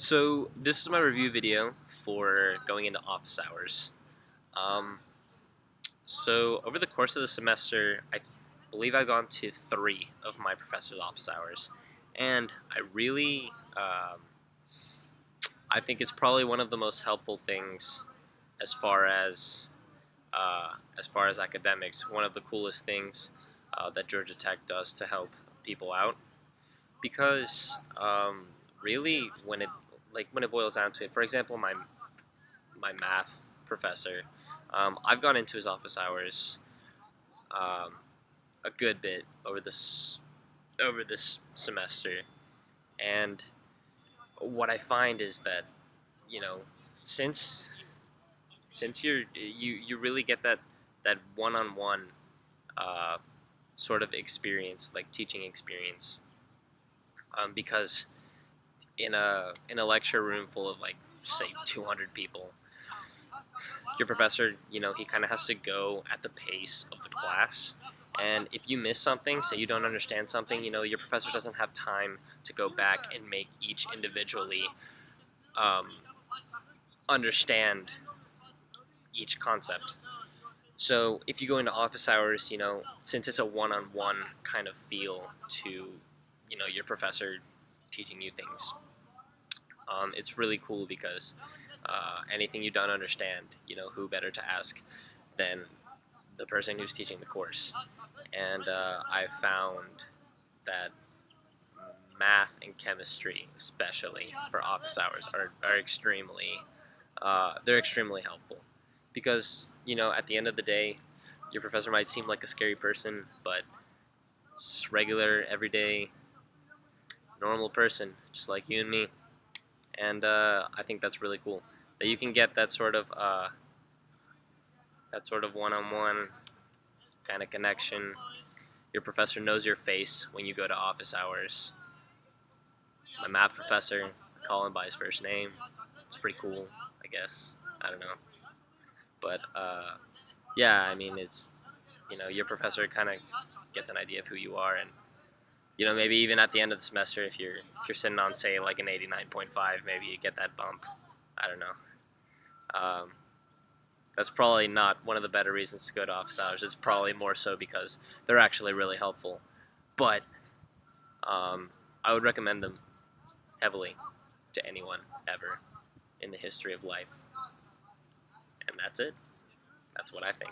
So this is my review video for going into office hours. Um, so over the course of the semester, believe I've gone to 3 of my professor's office hours, and I think it's probably one of the most helpful things as far as academics. One of the coolest things that Georgia Tech does to help people out, because really when it boils down to it, for example, my math professor. I've gone into his office hours um, a good bit over this semester, and what I find is that you know since you really get that one-on-one uh, sort of experience, like teaching experience, because in a lecture room full of, like, say 200 people, your professor, he kind of has to go at the pace of the class. And if you miss something, say you don't understand something, your professor doesn't have time to go back and make each individually um, understand each concept. So if you go into office hours, since it's a one-on-one kind of feel to, your professor teaching you things, it's really cool because anything you don't understand, who better to ask than the person who's teaching the course. And I found that math and chemistry, especially for office hours, are extremely helpful, because at the end of the day, your professor might seem like a scary person, but just regular, everyday, normal person, just like you and me. And I think that's really cool that you can get that sort of one-on-one kind of connection. Your professor knows your face when you go to office hours. My math professor, I call him by his first name. It's pretty cool, I guess. I don't know. But yeah, I mean, it's your professor kind of gets an idea of who you are, and maybe even at the end of the semester, if you're sitting on, say, like an 89.5, maybe you get that bump. I don't know. That's probably not one of the better reasons to go to office hours. It's probably more so because they're actually really helpful. But I would recommend them heavily to anyone ever in the history of life. And that's it. That's what I think.